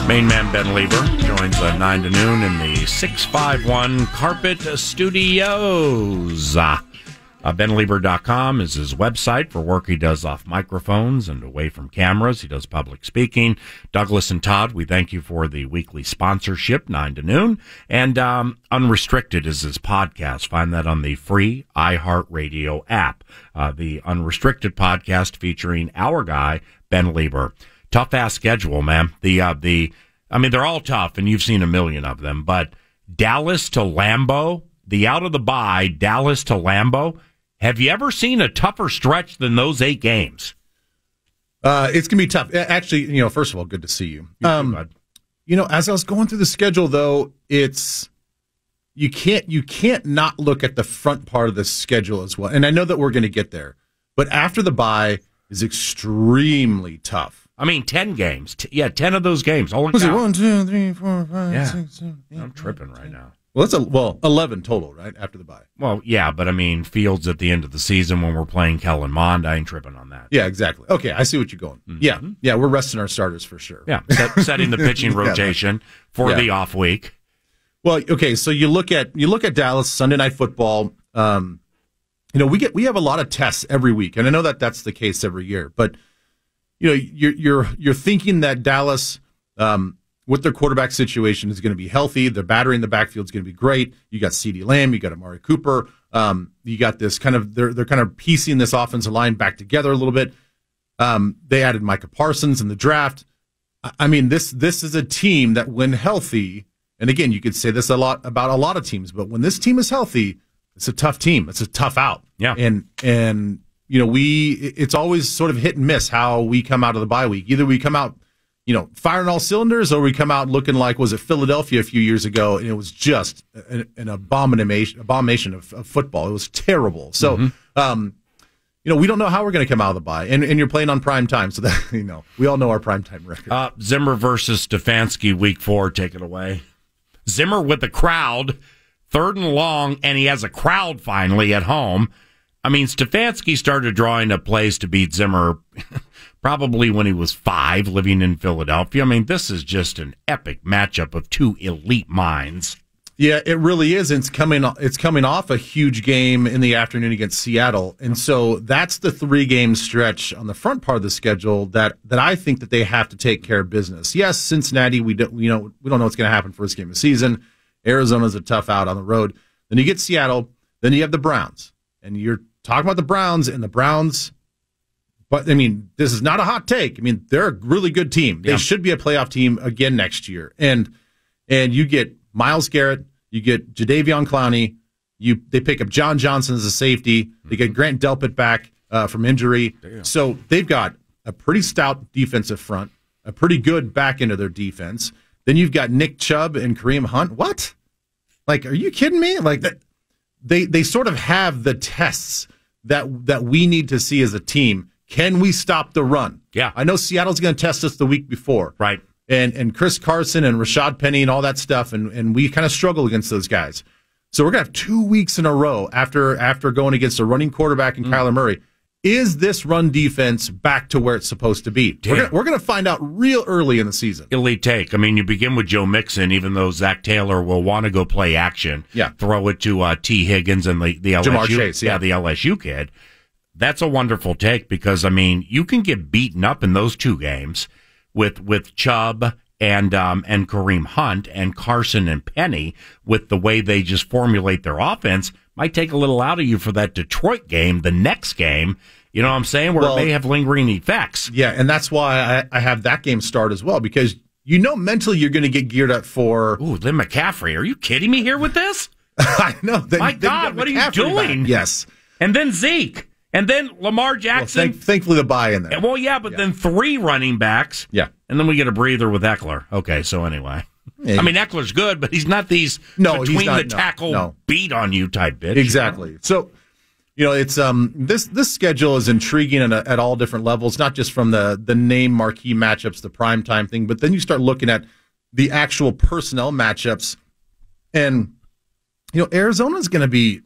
Main man Ben Leber joins 9 to noon in the 651 Carpet Studios. BenLeber.com is his website for work he does off microphones and away from cameras. He does public speaking. Douglas and Todd, we thank you for the weekly sponsorship, 9 to noon. And Unrestricted is his podcast. Find that on the free iHeartRadio app. The Unrestricted podcast featuring our guy, Ben Leber. Tough-ass schedule, man. I mean, they're all tough, and you've seen a million of them, but Dallas to Lambeau, the out of the bye, Dallas to Lambeau, have you ever seen a tougher stretch than those 8 games? It's going to be tough. Actually, first of all, good to see you. As I was going through the schedule, though, you can't not look at the front part of the schedule as well. And I know that we're going to get there, but after the bye is extremely tough. I mean, 10 games. 10 of those games. Was it 1, 2, 3, 4, 5, 6, 7, 8, I'm tripping right now. Well, 11 total, right, after the bye. Well, yeah, but I mean, Fields at the end of the season when we're playing Kellen Mond, I ain't tripping on that. Yeah, exactly. Okay, I see what you're going. Mm-hmm. Yeah, we're resting our starters for sure. Yeah, setting the pitching rotation for the off week. Well, okay, so you look at Dallas Sunday Night Football. We have a lot of tests every week, and I know that that's the case every year, but you're thinking that Dallas, with their quarterback situation, is going to be healthy. Their battery in the backfield is going to be great. You got CeeDee Lamb, you got Amari Cooper. You got this kind of they're kind of piecing this offensive line back together a little bit. They added Micah Parsons in the draft. I mean, this is a team that, when healthy, and again, you could say this a lot about a lot of teams, but when this team is healthy, it's a tough team. It's a tough out. Yeah, and it's always sort of hit and miss how we come out of the bye week. Either we come out, firing all cylinders, or we come out looking like, was it Philadelphia a few years ago, and it was just an abomination of football. It was terrible. So, we don't know how we're going to come out of the bye, and you're playing on prime time, so that we all know our prime time record. Zimmer versus Stefanski, week 4. Take it away. Zimmer with the crowd, 3rd and long, and he has a crowd finally at home. I mean, Stefanski started drawing up plays to beat Zimmer probably when he was 5, living in Philadelphia. I mean, this is just an epic matchup of 2 elite minds. Yeah, it really is. It's coming off a huge game in the afternoon against Seattle, and so that's the 3-game stretch on the front part of the schedule that I think that they have to take care of business. Yes, Cincinnati, we don't know what's going to happen first game of the season. Arizona's a tough out on the road. Then you get Seattle. Then you have the Browns, and you're talking about the Browns, but I mean, this is not a hot take. I mean, they're a really good team. They should be a playoff team again next year. And you get Myles Garrett, you get Jadeveon Clowney, they pick up John Johnson as a safety. They get Grant Delpit back from injury. Damn. So they've got a pretty stout defensive front, a pretty good back end of their defense. Then you've got Nick Chubb and Kareem Hunt. What? Like, are you kidding me? Like, they sort of have the tests that we need to see as a team. Can we stop the run? Yeah. I know Seattle's going to test us the week before. Right. And Chris Carson and Rashad Penny and all that stuff, and we kind of struggle against those guys. So we're going to have 2 weeks in a row after going against a running quarterback and Kyler Murray. Is this run defense back to where it's supposed to be? We're going to find out real early in the season. Elite take. I mean, you begin with Joe Mixon, even though Zach Taylor will want to go play action. Yeah. Throw it to T. Higgins and the LSU. Jamar Chase, the LSU kid. That's a wonderful take because, I mean, you can get beaten up in those 2 games with Chubb and Kareem Hunt and Carson and Penny with the way they just formulate their offense. Might take a little out of you for that Detroit game, the next game, you know what I'm saying, where it may have lingering effects. Yeah, and that's why I have that game start as well, because mentally you're going to get geared up for... Ooh, Lynn McCaffrey. Are you kidding me here with this? I know. My God, what are you doing? Back. Yes. And then Zeke. And then Lamar Jackson. Well, thankfully the bye in there. Well, yeah, but then 3 running backs. Yeah. And then we get a breather with Eckler. Okay, so anyway. Yeah, I mean, Eckler's good, but he's not these tackle beat on you type bitch. Exactly. You know? So, it's this schedule is intriguing at all different levels, not just from the name marquee matchups, the primetime thing, but then you start looking at the actual personnel matchups, and Arizona's going to be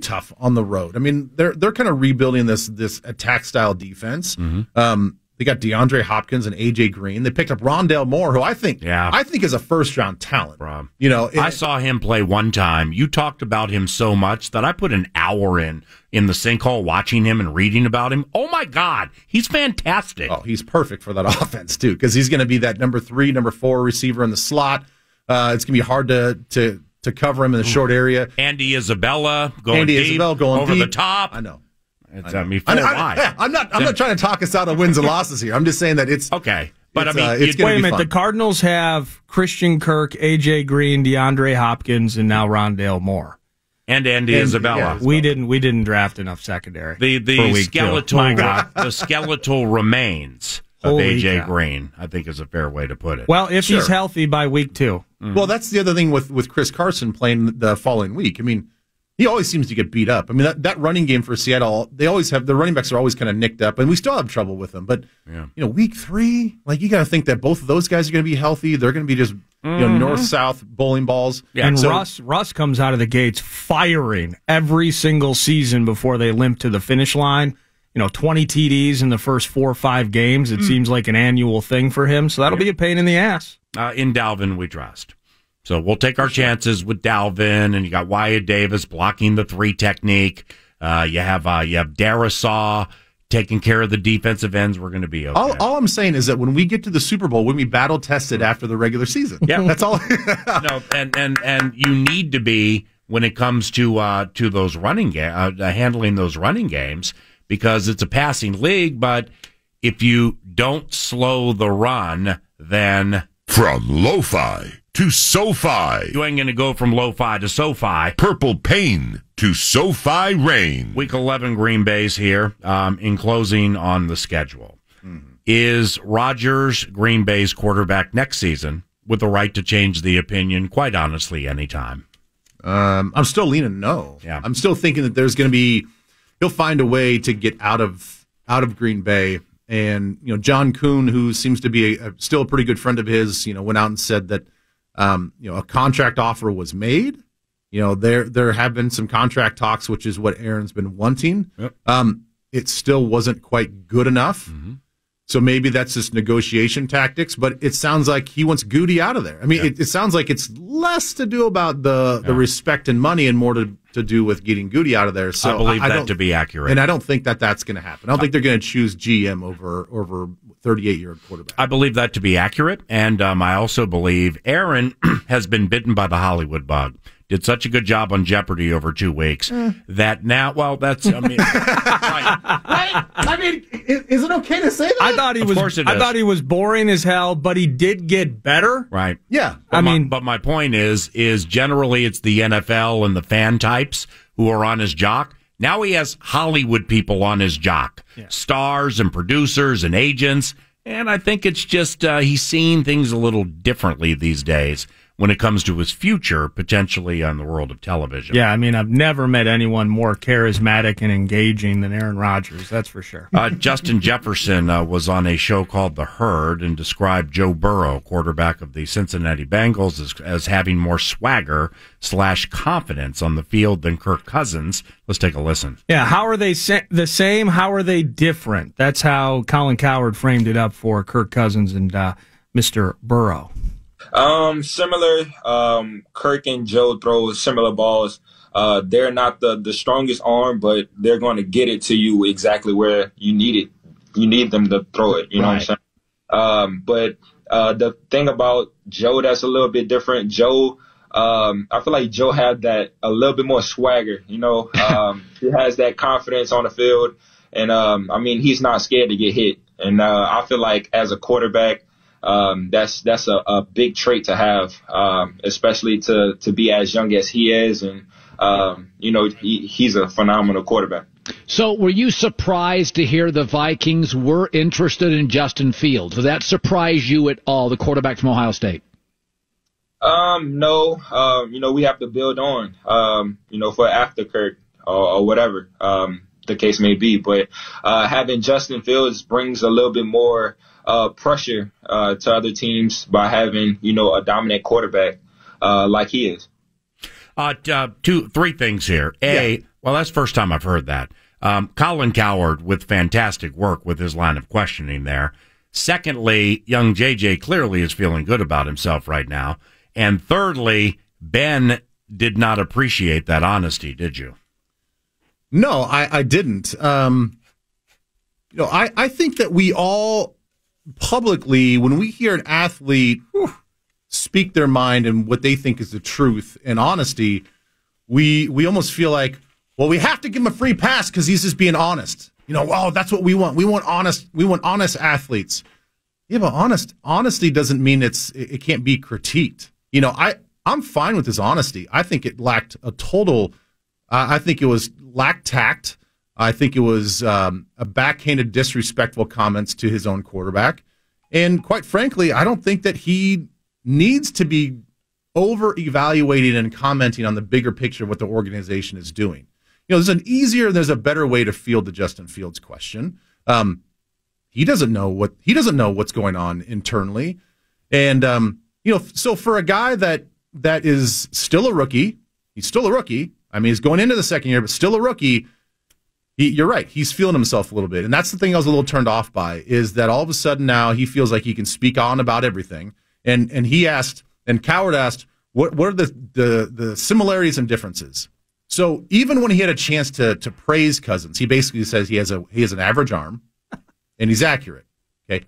tough on the road. I mean, they're kind of rebuilding this attack style defense. Mm-hmm. They got DeAndre Hopkins and A.J. Green. They picked up Rondale Moore, who I think is a first-round talent. Rob. I saw him play one time. You talked about him so much that I put an hour in the sinkhole watching him and reading about him. Oh, my God. He's fantastic. Oh, he's perfect for that offense, too, because he's going to be that number 3, number 4 receiver in the slot. It's going to be hard to cover him in the short area. Andy Isabella going deep, over deep. The top. I know. I'm not trying to talk us out of wins and losses here. I'm just saying that it's okay. But wait a minute. The Cardinals have Christian Kirk, A.J. Green, DeAndre Hopkins, and now Rondale Moore. And Andy Isabella. Yeah, we didn't draft enough secondary. The skeletal remains of A.J. Green, I think, is a fair way to put it. Well, if he's healthy by week 2. Mm-hmm. Well, that's the other thing with Chris Carson playing the following week. I mean, he always seems to get beat up. I mean, that running game for Seattle, they always have, the running backs are always kind of nicked up, and we still have trouble with them. But, week 3, you got to think that both of those guys are going to be healthy. They're going to be just, north-south bowling balls. Yeah. And Russ comes out of the gates firing every single season before they limp to the finish line. 20 TDs in the first 4 or 5 games. It seems like an annual thing for him, so that'll be a pain in the ass. In Dalvin, we trust. So we'll take our chances with Dalvin, and you got Wyatt Davis blocking the 3 technique. You have Darisaw taking care of the defensive ends. We're going to be okay. All I'm saying is that when we get to the Super Bowl, we'll be battle tested after the regular season. Yeah, that's all. No, and you need to be when it comes to those running handling those running games, because it's a passing league. But if you don't slow the run, then from lo-fi to SoFi. You ain't going to go from lo-fi to SoFi. Purple Pain to SoFi Rain. Week 11 Green Bay's here. In closing on the schedule. Mm-hmm. Is Rodgers Green Bay's quarterback next season with the right to change the opinion, quite honestly, anytime? I'm still leaning no. Yeah. I'm still thinking that there's going to be, he'll find a way to get out of Green Bay. And, John Kuhn, who seems to be still a pretty good friend of his, went out and said that, a contract offer was made. There have been some contract talks, which is what Aaron's been wanting. Yep. It still wasn't quite good enough. Mm-hmm. So maybe that's just negotiation tactics, but it sounds like he wants Goody out of there. I mean, it sounds like it's less to do about the respect and money and more to do with getting Goody out of there. So I believe that to be accurate. And I don't think that that's going to happen. I don't think they're going to choose GM over 38-year quarterback. I believe that to be accurate, and I also believe Aaron has been bitten by the Hollywood bug. Did such a good job on Jeopardy over 2 weeks that now, right. I mean, is it okay to say that? I thought he was boring as hell, but he did get better. Right. Yeah. But my point is generally it's the NFL and the fan types who are on his jock. Now he has Hollywood people on his jock, stars and producers and agents, and I think it's just he's seeing things a little differently these days when it comes to his future, potentially on the world of television. Yeah, I mean, I've never met anyone more charismatic and engaging than Aaron Rodgers, that's for sure. Justin Jefferson was on a show called The Herd and described Joe Burrow, quarterback of the Cincinnati Bengals, as having more swagger / confidence on the field than Kirk Cousins. Let's take a listen. Yeah, how are they the same? How are they different? That's how Colin Cowherd framed it up for Kirk Cousins and Mr. Burrow. Similar. Kirk and Joe throw similar balls. They're not the strongest arm, but they're going to get it to you exactly where you need it. You need them to throw it. You know what I'm saying? But the thing about Joe that's a little bit different, Joe, I feel like Joe had that a little bit more swagger. He has that confidence on the field, and he's not scared to get hit. And I feel like as a quarterback, that's a big trait to have, especially to be as young as he is. And, he's a phenomenal quarterback. So were you surprised to hear the Vikings were interested in Justin Fields? Did that surprise you at all, the quarterback from Ohio State? No. We have to build on, for after Kirk or whatever, the case may be. But, having Justin Fields brings a little bit more pressure to other teams by having, a dominant quarterback like he is. 3 things here. Well, that's the first time I've heard that. Colin Cowherd with fantastic work with his line of questioning there. Secondly, young JJ clearly is feeling good about himself right now. And thirdly, Ben did not appreciate that honesty, did you? No, I didn't. I think that we all publicly, when we hear an athlete speak their mind and what they think is the truth and honesty, we almost feel like, well, we have to give him a free pass because he's just being honest. That's what we want. We want honest athletes. Yeah, but honesty doesn't mean it can't be critiqued. I'm fine with his honesty. I think it lacked I think it lacked tact. I think it was a backhanded, disrespectful comments to his own quarterback. And quite frankly, I don't think that he needs to be over-evaluating and commenting on the bigger picture of what the organization is doing. There's there's a better way to field the Justin Fields question. He doesn't know what's going on internally. And, so for a guy that is still a rookie, he's still a rookie. I mean, he's going into the second year, but still a rookie. You're right. He's feeling himself a little bit. And that's the thing I was a little turned off by, is that all of a sudden now he feels like he can speak on about everything. And he asked, and Cowherd asked, what are the similarities and differences? So even when he had a chance to praise Cousins, he basically says he has an average arm and he's accurate. Okay.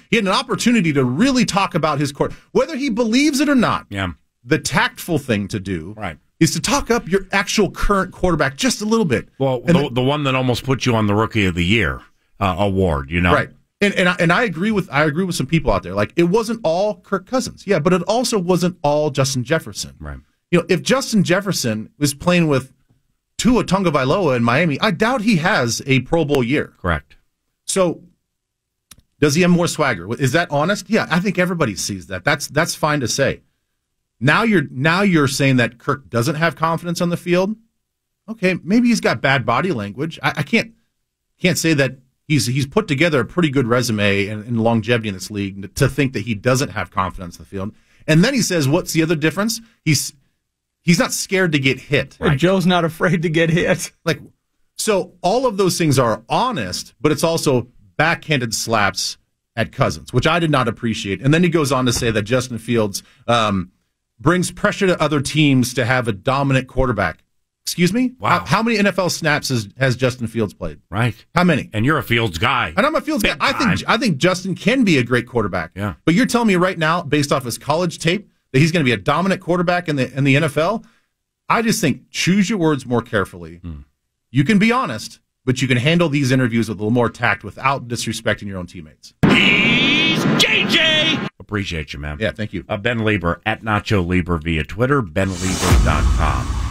He had an opportunity to really talk about his court, whether he believes it or not. Yeah. The tactful thing to do, right, is to talk up your actual current quarterback just a little bit. Well, the one that almost put you on the Rookie of the Year award, right? And I agree with some people out there. Like, it wasn't all Kirk Cousins, yeah, but it also wasn't all Justin Jefferson, right? If Justin Jefferson was playing with Tua Tagovailoa in Miami, I doubt he has a Pro Bowl year. Correct. So, does he have more swagger? Is that honest? Yeah, I think everybody sees that. That's fine to say. Now you're saying that Kirk doesn't have confidence on the field. Okay, maybe he's got bad body language. I can't say that he's put together a pretty good resume and longevity in this league to think that he doesn't have confidence on the field. And then he says, what's the other difference? He's not scared to get hit. Right. Joe's not afraid to get hit. So all of those things are honest, but it's also backhanded slaps at Cousins, which I did not appreciate. And then he goes on to say that Justin Fields brings pressure to other teams to have a dominant quarterback. Excuse me? Wow. How many NFL snaps has Justin Fields played? Right. How many? And you're a Fields guy. And I'm a Fields guy. I think Justin can be a great quarterback. Yeah. But you're telling me right now, based off his college tape, that he's going to be a dominant quarterback in the NFL? I just think choose your words more carefully. You can be honest, but you can handle these interviews with a little more tact without disrespecting your own teammates. He's JJ! Appreciate you, man. Yeah, thank you. Ben Leber, at Nacho Leber via Twitter, benleber.com.